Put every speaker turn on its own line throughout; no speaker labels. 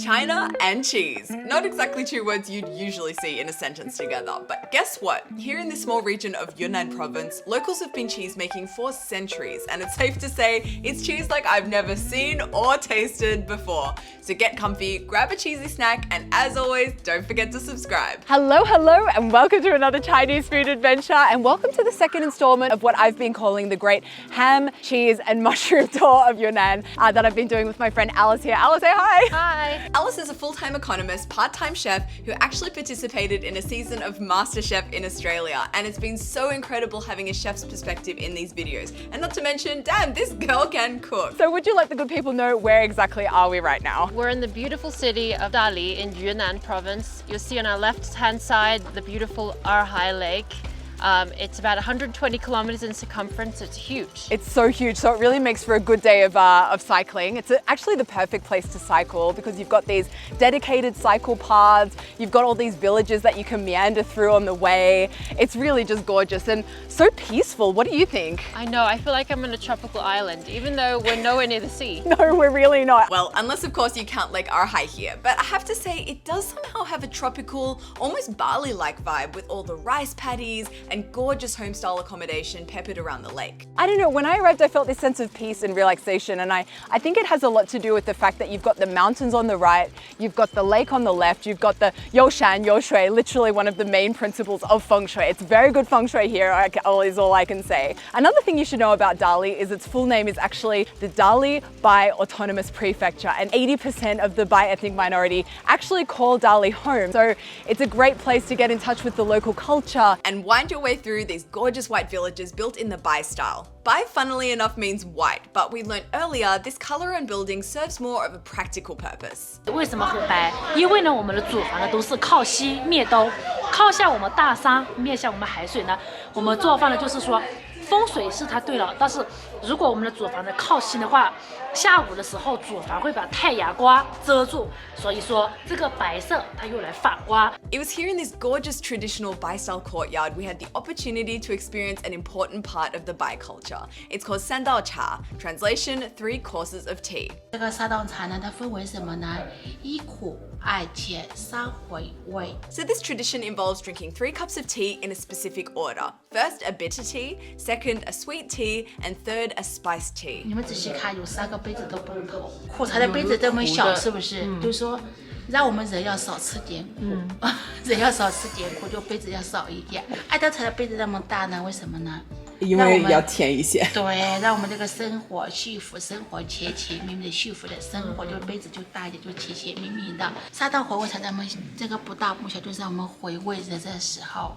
China and cheese. Not exactly two words you'd usually see in a sentence together, but guess what? Here in this small region of Yunnan province, locals have been cheese making for centuries, and it's safe to say it's cheese like I've never seen or tasted before. So get comfy, grab a cheesy snack, and as always, don't forget to subscribe.
Hello, and welcome to another Chinese food adventure, and welcome to the second installment of what I've been calling the great ham, cheese, and mushroom tour of Yunnan that I've been doing with my friend Alice here. Alice, say hi.
Hi.
Alice is a full-time economist, part-time chef who actually participated in a season of MasterChef in Australia, and it's been so incredible having a chef's perspective in these videos. And not to mention, damn, this girl can cook.
So would you let the good people know where exactly are we right now?
We're in the beautiful city of Dali in Yunnan province. You'll see on our left-hand side the beautiful Erhai Lake. It's about 120 kilometers in circumference. It's huge.
It's so huge, so it really makes for a good day of cycling. It's actually the perfect place to cycle because you've got these dedicated cycle paths, you've got all these villages that you can meander through on the way. It's really just gorgeous and so peaceful. What do you think?
I know, I feel like I'm on a tropical island, even though we're nowhere near the sea.
No, we're really not.
Well, unless of course you count Lake Erhai here, but I have to say it does somehow have a tropical, almost Bali-like vibe with all the rice paddies and gorgeous home-style accommodation peppered around the lake.
I don't know, when I arrived I felt this sense of peace and relaxation, and I think it has a lot to do with the fact that you've got the mountains on the right, you've got the lake on the left, you've got the Rushan, Shui, literally one of the main principles of feng shui. It's very good feng shui here, is all I can say. Another thing you should know about Dali is its full name is actually the Dali Bai Autonomous Prefecture, and 80% of the Bai ethnic minority actually call Dali home. So it's a great place to get in touch with the local culture
and wind your way through these gorgeous white villages built in the Bai style. Bai, funnily enough, means white, but we learned earlier this color and building serves more of a practical purpose.
为什么很白？因为呢，我们的祖房呢都是靠西灭东，靠向我们大山，面向我们海水呢。我们做饭呢就是说，风水是它对了，但是如果我们的祖房呢靠西的话，下午的时候祖房会把太阳光遮住，所以说这个白色它又来反光。
It was here in this gorgeous traditional Bai-style courtyard we had the opportunity to experience an important part of the Bai culture. It's called Sandao Cha, translation 3 courses of tea.
这个三道茶呢，它分为什么呢？一苦、二甜、三回味。
So this tradition involves drinking 3 cups of tea in a specific order. First, a bitter tea, second, a sweet tea, and third, a spiced tea.
你们仔细看，有3个杯子都不同。苦茶的杯子这么小，是不是？就是说，让我们人要少吃点苦，人要少吃点苦，就杯子要少一点。爱德茶的杯子那么大呢，为什么呢？
因为要甜一些。
对，让我们这个生活幸福，生活甜甜蜜蜜的幸福的生活，就杯子就大一点，就甜甜蜜蜜的。三道回味茶，咱们这个不大不小，就是让我们回味人生的时候，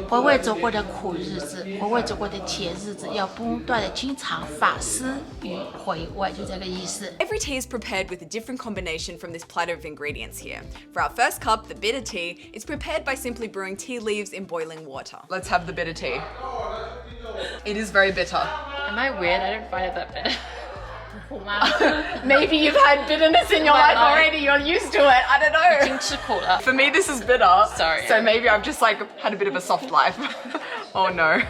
回味走过的苦日子，回味走过的甜日子，要不断的经常反思与回味，就这个意思。
Every tea is prepared with a different combination from this platter of ingredients here. For our first cup, the bitter tea, it's prepared by simply brewing tea leaves in boiling water.
Let's have the bitter tea. It is very bitter.
Am I weird? I don't find it that bitter.
Maybe you've had bitterness in your life already, you're used to it, I don't know.
已经吃苦了。
For me this is bitter.
Sorry.
So maybe I've just like had a bit of a soft life. Oh no.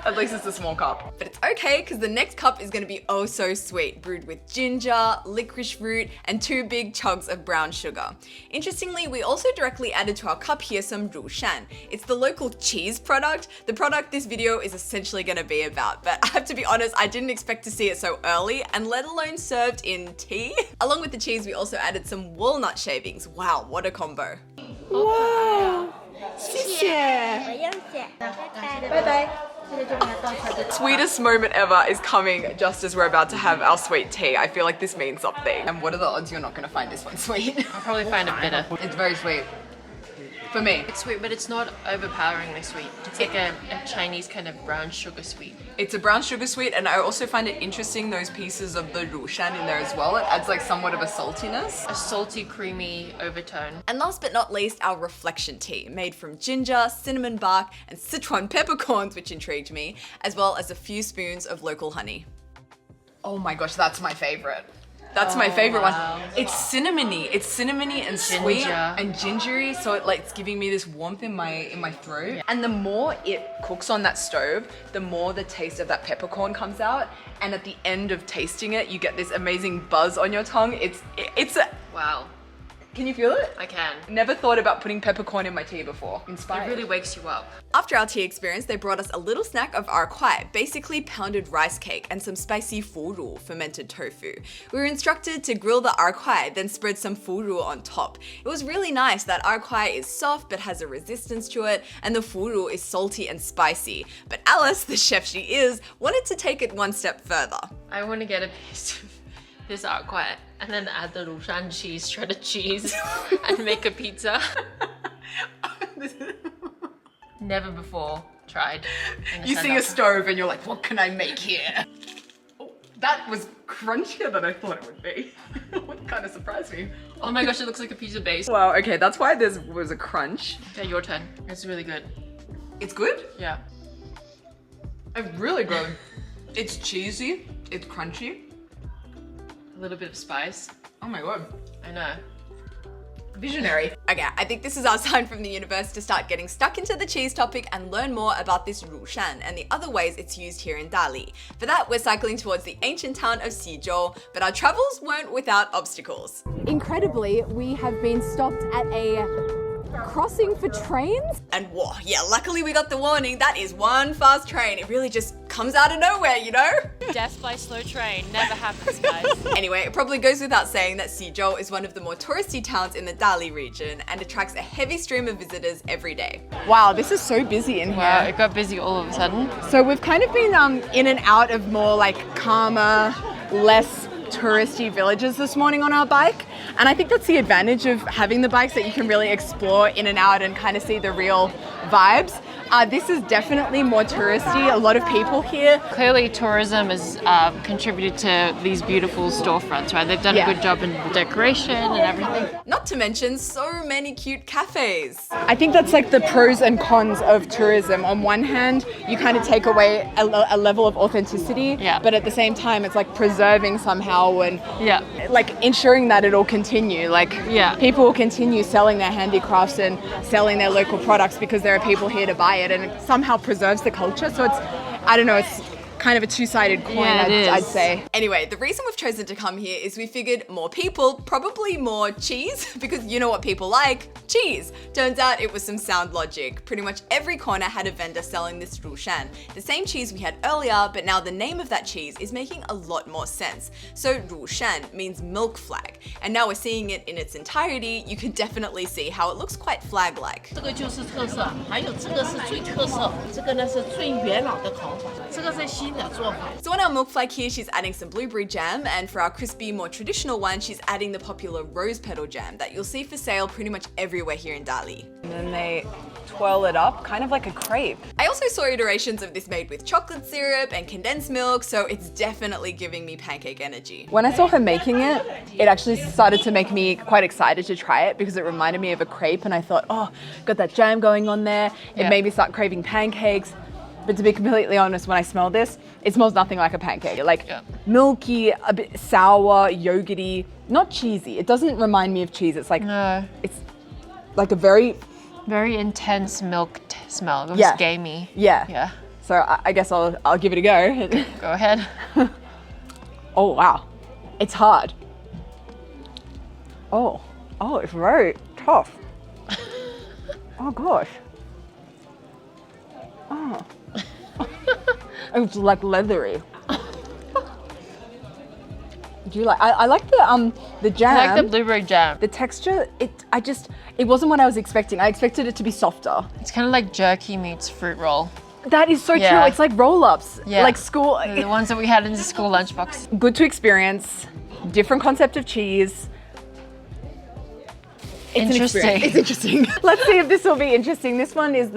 At least it's a small cup.
But it's okay, because the next cup is going to be oh so sweet, brewed with ginger, licorice root, and 2 big chunks of brown sugar. Interestingly, we also directly added to our cup here some Rushan. It's the local cheese product, the product this video is essentially going to be about. But I have to be honest, I didn't expect to see it so early, and let alone served in tea. Along with the cheese, we also added some walnut shavings. Wow, what a combo.
Wow. 谢谢. Bye-bye. Sweetest moment ever is coming just as we're about to have our sweet tea. I feel like this means something. And what are the odds you're not going to find this one sweet?
I'll probably find it bitter.
It's very sweet. For me.
It's sweet, but it's not overpoweringly sweet. It's like a Chinese kind of brown sugar sweet.
It's a brown sugar sweet, and I also find it interesting those pieces of the Rushan in there as well. It adds like somewhat of a saltiness.
A salty, creamy overtone.
And last but not least, our reflection tea, made from ginger, cinnamon bark, and Sichuan peppercorns, which intrigued me, as well as a few spoons of local honey. Oh my gosh, that's my favorite. That's my favorite one. It's cinnamony. It's cinnamony and sweet and gingery, so it's giving me this warmth in my throat. And the more it cooks on that stove, the more the taste of that peppercorn comes out. And at the end of tasting it, you get this amazing buzz on your tongue. It's a
Wow.
Can you feel it?
I can.
Never thought about putting peppercorn in my tea before. Inspired.
It really wakes you up.
After our tea experience, they brought us a little snack of our kwai, basically pounded rice cake and some spicy furu, fermented tofu. We were instructed to grill the our kwai, then spread some furu on top. It was really nice that our kwai is soft but has a resistance to it, and the furu is salty and spicy. But Alice, the chef she is, wanted to take it one step further.
I want to get a piece of this arquette and then add the Rushan cheese, shredded cheese, and make a pizza. Never before tried.
You see a stove and you're like, what can I make here? Oh, that was crunchier than I thought it would be. It kind of surprised me.
Oh my gosh, it looks like a pizza base.
Wow, okay, that's why there was a crunch.
Okay, your turn. It's really good.
It's good?
Yeah.
It's really good. It's cheesy, it's crunchy.
A little bit of spice.
Oh my god.
I know.
Visionary.
Okay, I think this is our sign from the universe to start getting stuck into the cheese topic and learn more about this Rushan and the other ways it's used here in Dali. For that, we're cycling towards the ancient town of Xizhou, but our travels weren't without obstacles.
Incredibly, we have been stopped at a crossing for trains.
And whoa, yeah, luckily we got the warning. That is one fast train. It really just comes out of nowhere, you know?
Death by slow train. Never happens, guys.
Anyway, it probably goes without saying that Xizhou is one of the more touristy towns in the Dali region and attracts a heavy stream of visitors every day.
Wow, this is so busy in here.
Wow, it got busy all of a sudden.
So we've kind of been in and out of more like calmer, less touristy villages this morning on our bike. And I think that's the advantage of having the bikes, that you can really explore in and out and kind of see the real vibes. This is definitely more touristy, a lot of people here.
Clearly tourism has contributed to these beautiful storefronts, right? They've done a good job in the decoration and everything.
Not to mention so many cute cafes.
I think that's like the pros and cons of tourism. On one hand, you kind of take away a level of authenticity, but at the same time, it's like preserving somehow and like ensuring that it'll continue. Like people will continue selling their handicrafts and selling their local products because there are people here to buy it, and it somehow preserves the culture. So it's, I don't know, it's kind of a two-sided coin, I'd say.
Anyway, the reason we've chosen to come here is we figured more people, probably more cheese, because you know what people like, cheese. Turns out it was some sound logic. Pretty much every corner had a vendor selling this Rushan, the same cheese we had earlier, but now the name of that cheese is making a lot more sense. So Rushan means milk flag, and now we're seeing it in its entirety. You can definitely see how it looks quite flag-like.
这个就是特色，还有这个是最特色，这个呢是最元老的烤法，这个是新的做法。
So on our milk flag here, she's adding some blueberry jam, and for our crispy, more traditional one, she's adding the popular rose petal jam that you'll see for sale pretty much everywhere here in Dali.
And then they twirl it up, kind of like a crepe.
I also saw iterations of this made with chocolate syrup and condensed milk, so it's definitely giving me pancake energy.
When I saw her making it, it actually started to make me quite excited to try it because it reminded me of a crepe, and I thought, oh, got that jam going on there. It made me start craving pancakes. But to be completely honest, when I smell this, it smells nothing like a pancake. Like milky, a bit sour, yogurty, not cheesy. It doesn't remind me of cheese. It's like, it's like a very
intense milk smell. It was gamey.
Yeah. So I guess I'll give it a go.
Go ahead.
Oh wow, it's hard. Oh, it's very tough. Oh gosh. Oh. It's like leathery. Do you like? I like the jam.
I like the blueberry jam.
The texture, it wasn't what I was expecting. I expected it to be softer.
It's kind of like jerky meets fruit roll.
That is so true. It's like roll-ups, like school.
The ones that we had in the school lunchbox.
Good to experience. Different concept of cheese. It's interesting. Let's see if this will be interesting. This one is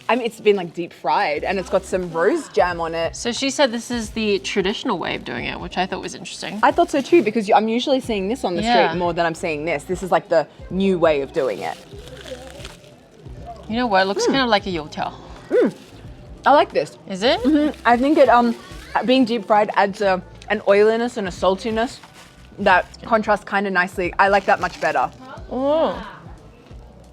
it's been like deep fried and it's got some rose jam on it.
So she said this is the traditional way of doing it, which I thought was interesting.
I thought so too, because I'm usually seeing this on the street more than I'm seeing this. This is like the new way of doing it.
You know what? It looks kind of like a youtiao.
I like this.
Is it?
I think it being deep fried adds an oiliness and a saltiness that contrasts kind of nicely. I like that much better.
Oh.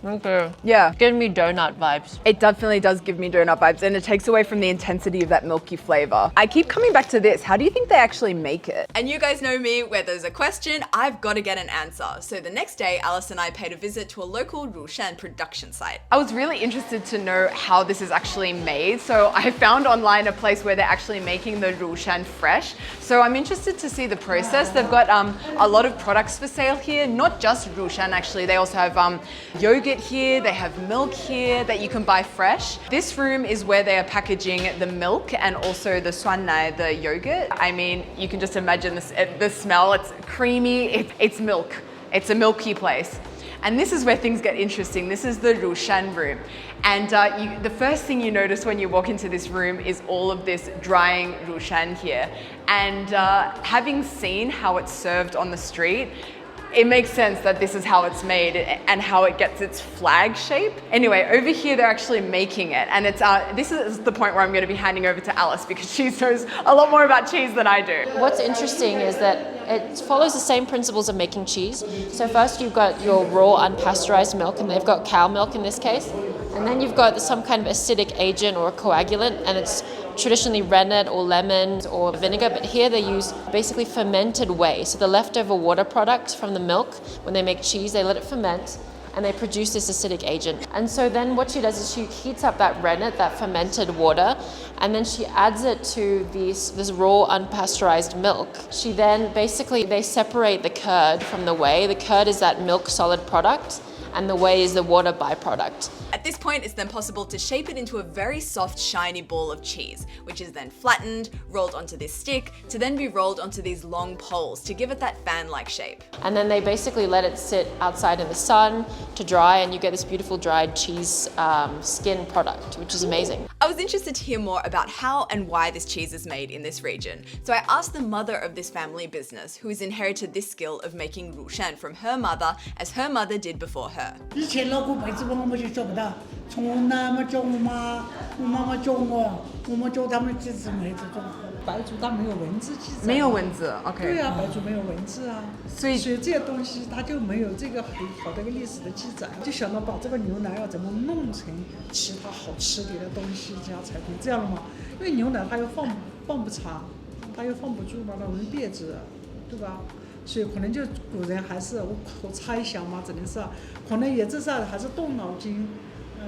Okay.
Yeah.
Giving me donut vibes.
It definitely does give me donut vibes, and it takes away from the intensity of that milky flavor. I keep coming back to this. How do you think they actually make it?
And you guys know me, where there's a question, I've got to get an answer. So the next day, Alice and I paid a visit to a local Rushan production site.
I was really interested to know how this is actually made. So I found online a place where they're actually making the Rushan fresh. So I'm interested to see the process. They've got a lot of products for sale here, not just Rushan actually. They also have yogurt here, they have milk here that you can buy fresh. This room is where they are packaging the milk and also the suannai, the yogurt. I mean, you can just imagine the smell. It's creamy, it's milk. It's a milky place. And this is where things get interesting. This is the Rushan room. And the first thing you notice when you walk into this room is all of this drying Rushan here. And having seen how it's served on the street, it makes sense that this is how it's made and how it gets its flag shape. Anyway, over here they're actually making it, and it's this is the point where I'm going to be handing over to Alice because she knows a lot more about cheese than I do.
What's interesting is that it follows the same principles of making cheese. So first you've got your raw unpasteurized milk, and they've got cow milk in this case. And then you've got some kind of acidic agent or a coagulant, and it's traditionally rennet or lemon or vinegar, but here they use basically fermented whey. So the leftover water product from the milk, when they make cheese, they let it ferment and they produce this acidic agent. And so then what she does is she heats up that rennet, that fermented water, and then she adds it to this raw unpasteurized milk. She then basically, they separate the curd from the whey. The curd is that milk solid product, and the whey is the water byproduct.
At this point, it's then possible to shape it into a very soft, shiny ball of cheese, which is then flattened, rolled onto this stick, to then be rolled onto these long poles to give it that fan-like shape.
And then they basically let it sit outside in the sun to dry, and you get this beautiful dried cheese skin product, which is amazing.
I was interested to hear more about how and why this cheese is made in this region. So I asked the mother of this family business, who has inherited this skill of making Rushan from her mother, as her mother did before her.
以前老古辈子我们就做不到，从我奶妈教我妈妈教我教他们几次没这种。白族它没有文字记载。
没有文字 ，OK。
对啊，白族没有文字啊，
所以
这些东西它就没有这个很好的一个历史的记载。就想到把这个牛奶要怎么弄成其他好吃点的东西加产品，这样了嘛？因为牛奶它又放不长，它又放不住嘛，它容易变质，对吧？ 所以可能就古人还是我猜想嘛，只能是可能也就是还是动脑筋，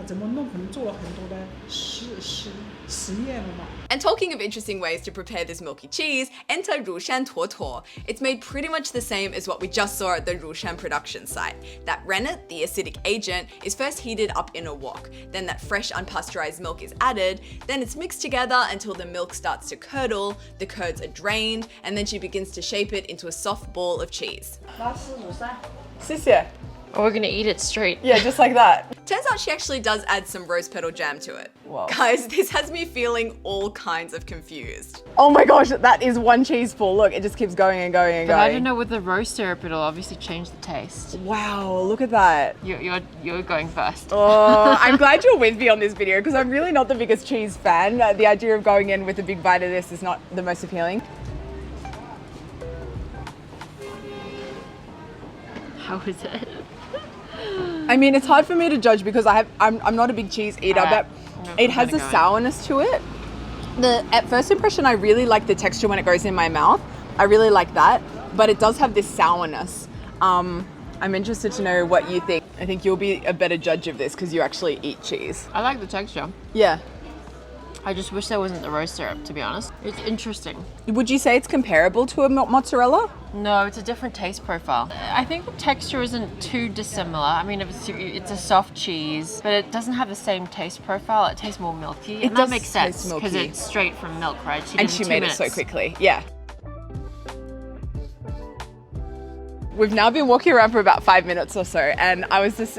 怎么弄，可能做了很多的实验了嘛。
And talking of interesting ways to prepare this milky cheese, enter Rushan Tuotuo. It's made pretty much the same as what we just saw at the Rushan production site. That rennet, the acidic agent, is first heated up in a wok. Then that fresh unpasteurized milk is added. Then it's mixed together until the milk starts to curdle, the curds are drained, and then she begins to shape it into a soft ball of cheese.
谢谢。
Or we're gonna eat it straight.
Yeah, just like that.
Turns out she actually does add some rose petal jam to it.
Whoa.
Guys, this has me feeling all kinds of confused.
Oh my gosh, that is one cheese ball. Look, it just keeps going and going and
But
going.
I don't know, with the rose syrup, it'll obviously change the taste.
Wow, look at that.
You're going first.
Oh, I'm glad you're with me on this video because I'm really not the biggest cheese fan. The idea of going in with a big bite of this is not the most appealing.
How is it?
I mean, it's hard for me to judge because I'm not a big cheese eater,
Alright.
but it has a sourness to it. At first impression, I really like the texture when it goes in my mouth. I really like that, but it does have this sourness. I'm interested to know what you think. I think you'll be a better judge of this because you actually eat cheese.
I like the texture.
Yeah.
I just wish there wasn't the rose syrup, to be honest. It's interesting.
Would you say it's comparable to a mozzarella?
No, it's a different taste profile. I think the texture isn't too dissimilar. I mean, it's a soft cheese, but it doesn't have the same taste profile. It tastes more milky. And that makes sense because it's straight from milk, right?
She made it so quickly. Yeah. We've now been walking around for about 5 minutes or so, and I just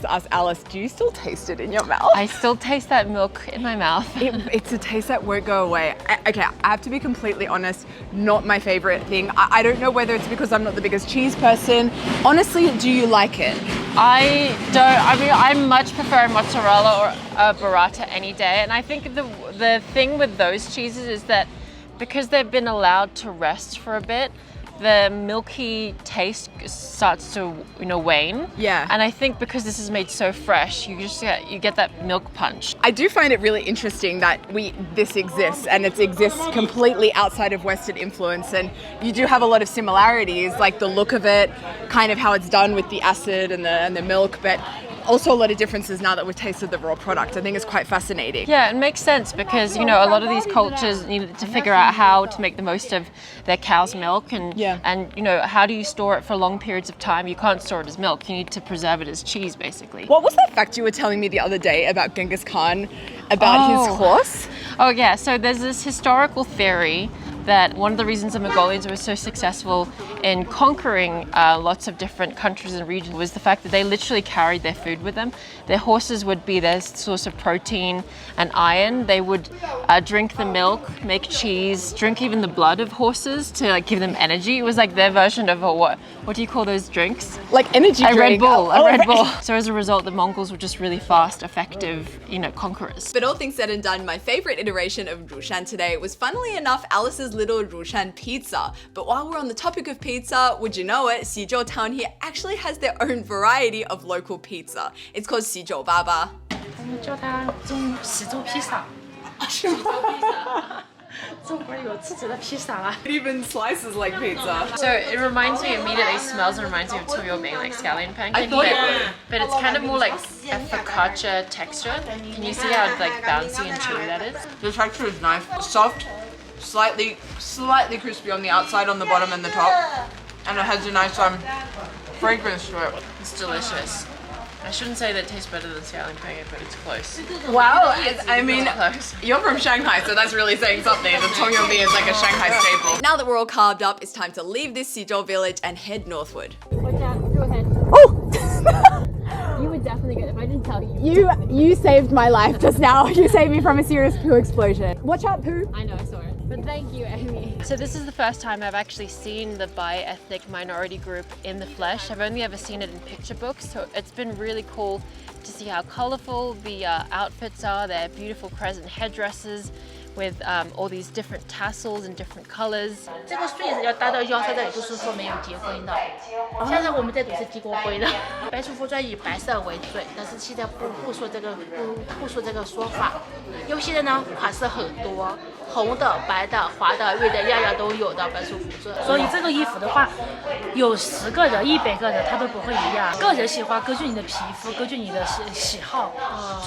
asked Alice, do you still taste it in your mouth?
I still taste that milk in my mouth.
It's a taste that won't go away. Okay, I have to be completely honest, not my favorite thing. I don't know whether it's because I'm not the biggest cheese person. Honestly, do you like it?
I don't. I mean, I much prefer mozzarella or burrata any day, and I think the thing with those cheeses is that because they've been allowed to rest for a bit, the milky taste starts to, wane.
Yeah.
And I think because this is made so fresh, you get that milk punch.
I do find it really interesting that this exists, and it exists completely outside of Western influence, and you do have a lot of similarities, like the look of it, kind of how it's done with the acid and the milk, but also a lot of differences now that we've tasted the raw product. I think it's quite fascinating.
Yeah, it makes sense because, a lot of these cultures needed to figure out how to make the most of their cow's milk and, how do you store it for long periods of time? You can't store it as milk. You need to preserve it as cheese, basically.
What was that fact you were telling me the other day about Genghis Khan, about his horse?
Oh, yeah. So there's this historical theory that one of the reasons the Mongolians were so successful in conquering lots of different countries and regions was the fact that they literally carried their food with them. Their horses would be their source of protein and iron. They would drink the milk, make cheese, drink even the blood of horses to give them energy. It was like their version of what do you call those drinks?
Like energy drink.
Red Bull. A Red Bull. So as a result, the Mongols were just really fast, effective, conquerors.
But all things said and done, my favorite iteration of Rushan today was, funnily enough, Alice's little Rushan pizza. But while we're on the topic of pizza, would you know it, Xizhou town here actually has their own variety of local pizza. It's called Xizhou Baba.
我们叫它喜洲披萨。中国有自己的披萨啦。
It even slices like pizza.
So it reminds me immediately, smells and reminds me of tomyobing, like scallion pancake. But it's kind of more like a focaccia texture. Can you see how like bouncy and chewy that is?
The texture is nice. Soft, slightly crispy on the outside, on the bottom and the top. And it has a nice fragrance to it.
It's delicious. I shouldn't say that it tastes better than scallion pancake, but it's close.
Wow, I mean, you're from Shanghai, so that's really saying something. The tomyobing is like a Shanghai staple. Now that we're all carved up, it's time to leave this Xizhou village and head northward.
Watch out, go ahead.
Oh!
You would definitely get it if I didn't tell you.
You saved my life just now. You saved me from a serious poo explosion. Watch out, poo.
I know, I saw it. But thank you, Amy. So this is the first time I've actually seen the Bai ethnic minority group in the flesh. I've only ever seen it in picture books, so it's been really cool to see how colorful the outfits are, their beautiful crescent headdresses with all these different tassels and different colors.
这个穗子要搭到腰上，这也就是说没有结婚的。现在我们这组是结过婚的。白族服装以白色为准，但是现在不说这个说法。因为现在呢款式很多，红的、白的、花的、绿的，样样都有的白族服装。
所以这个衣服的话，有10个人、100个人，它都不会一样。个人喜欢根据你的皮肤，根据你的喜好，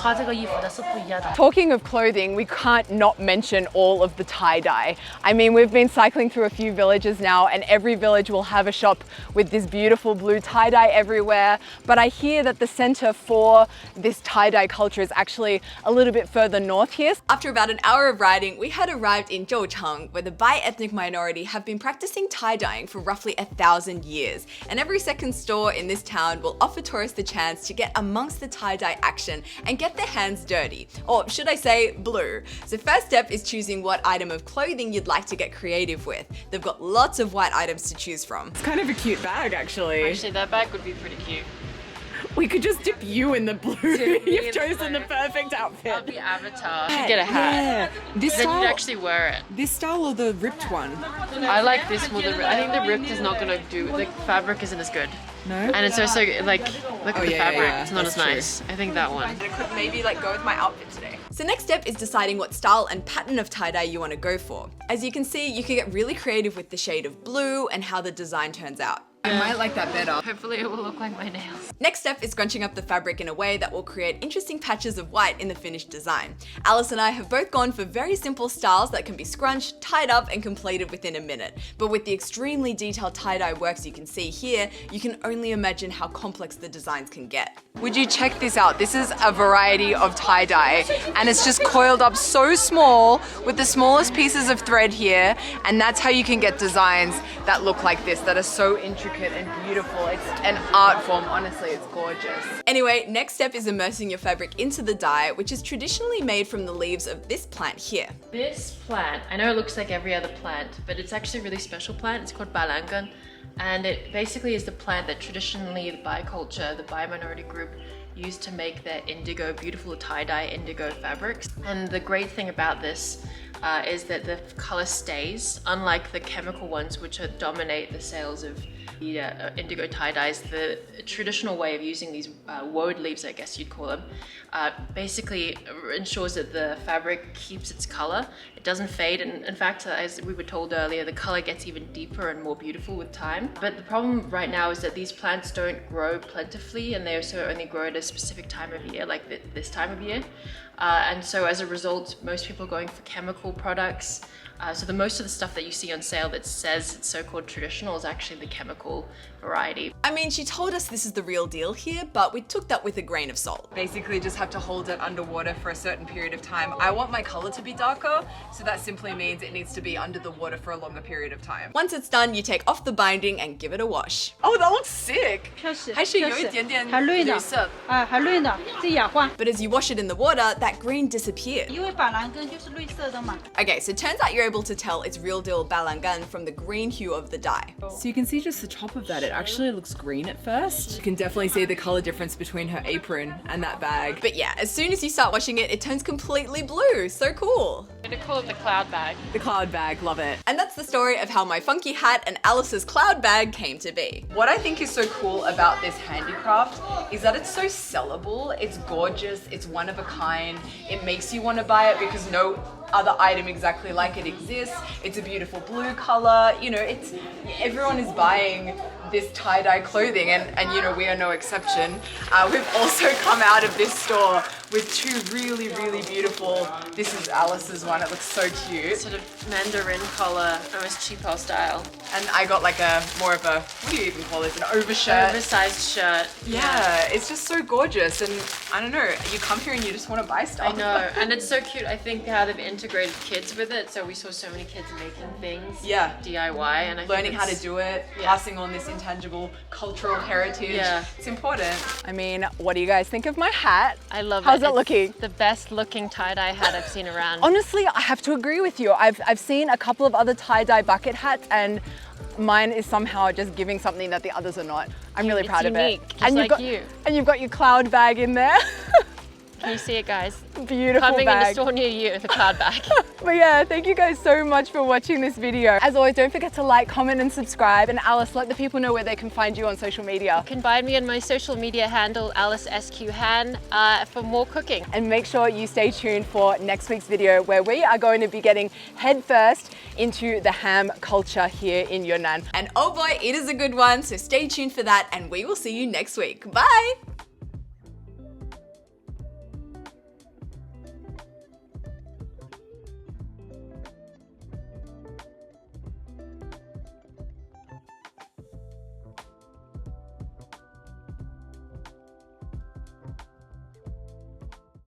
穿这个衣服的是不一样的。
Talking of clothing, we can't not mention all of the tie-dye. I mean, we've been cycling through a few villages now, and every village will have a shop with this beautiful blue tie-dye everywhere. But I hear that the center for this tie-dye culture is actually a little bit further north here.
After about an hour of riding, we had arrived in Zhoucheng, where the Bai ethnic minority have been practicing tie-dyeing for roughly 1,000 years. And every second store in this town will offer tourists the chance to get amongst the tie-dye action and get their hands dirty. Or should I say, blue. So first step is choosing what item of clothing you'd like to get creative with. They've got lots of white items to choose from.
It's kind of a cute bag, actually.
Actually, that bag would be pretty cute.
We could just dip you in the blue. You've chosen the perfect outfit.
I'll be Avatar. You should get a hat.
Yeah. This
Then
style,
you'd actually wear it.
this style or the ripped one?
I like this more than I think the ripped is not gonna do. The fabric isn't as good.
No?
And it's also like, look at the
yeah,
fabric.
yeah,
It's not
that's
as nice. I think that one.
I could maybe go with my outfit today. So next step is deciding what style and pattern of tie-dye you want to go for. As you can see, you can get really creative with the shade of blue and how the design turns out.
I might like that better.
Hopefully it will look like my nails.
Next step is scrunching up the fabric in a way that will create interesting patches of white in the finished design. Alice and I have both gone for very simple styles that can be scrunched, tied up and completed within a minute. But with the extremely detailed tie-dye works you can see here, you can only imagine how complex the designs can get.
Would you check this out? This is a variety of tie-dye and it's just coiled up so small with the smallest pieces of thread here, and that's how you can get designs that look like this, that are so intricate and beautiful. It's an art form, honestly, it's gorgeous.
Anyway, next step is immersing your fabric into the dye, which is traditionally made from the leaves of this plant here.
This plant, I know it looks like every other plant, but it's actually a really special plant. It's called balangan, and it basically is the plant that traditionally the Bai culture, the Bai minority group, used to make their indigo, beautiful tie-dye indigo fabrics. And the great thing about this is that the color stays, unlike the chemical ones which dominate the sales of the indigo tie-dyes. The traditional way of using these woad leaves, I guess you'd call them, basically ensures that the fabric keeps its color. It doesn't fade, and in fact, as we were told earlier, the color gets even deeper and more beautiful with time. But the problem right now is that these plants don't grow plentifully, and they also only grow at a specific time of year, like this time of year. And so as a result, most people are going for chemical products. So most of the stuff that you see on sale that says it's so-called traditional is actually the chemical variety.
I mean, she told us this is the real deal here, but we took that with a grain of salt. Basically just have to hold it underwater for a certain period of time. I want my color to be darker, so that simply means it needs to be under the water for a longer period of time. Once it's done, you take off the binding and give it a wash. Oh, that looks sick! 还是有一点点绿色。
还绿的，这氧化。
But as you wash it in the water, that green disappears.
因为板蓝根就是绿色的嘛。
Okay, so it turns out you're able to tell it's real deal balangan from the green hue of the dye.
So you can see just the top of that, it actually looks green at first. You can definitely see the color difference between her apron and that bag.
But yeah, as soon as you start washing it, it turns completely blue. So cool.
I'm gonna call it the cloud bag.
The cloud bag, love it.
And that's the story of how my funky hat and Alice's cloud bag came to be. What I think is so cool about this handicraft is that it's so sellable, it's gorgeous, it's one of a kind, it makes you want to buy it because no other item exactly like it exists. It's a beautiful blue color, you know, everyone is buying this tie-dye clothing and you know, we are no exception. We've also come out of this store with two really, really beautiful, this is Alice's one, it looks so cute.
Sort of mandarin collar, almost cheapo style.
And I got like more of a, what do you even call this, an overshirt?
Oversized shirt.
Yeah, it's just so gorgeous and I don't know, you come here and you just want to buy stuff.
I know, and it's so cute, I think how they've integrated kids with it, so we saw so many kids making things.
Yeah.
DIY, and I
learning
think
how to do it, passing on this intangible cultural heritage.
Yeah.
It's important.
I mean, what do you guys think of my hat?
I love it.
How's it looking?
The best looking tie-dye hat I've seen around.
Honestly, I have to agree with you. I've seen a couple of other tie-dye bucket hats and mine is somehow just giving something that the others are not. I'm really proud
unique,
of it.
just like you.
And you've got your cloud bag in there.
Can you see it, guys?
Beautiful
Coming
bag.
in the store near you, the cloud bag.
But yeah, thank you guys so much for watching this video. As always, don't forget to like, comment and subscribe. And Alice, let the people know where they can find you on social media.
You can find me on my social media handle, AliceSQHan, for more cooking.
And make sure you stay tuned for next week's video where we are going to be getting headfirst into the ham culture here in Yunnan.
And oh boy, it is a good one, so stay tuned for that and we will see you next week. Bye!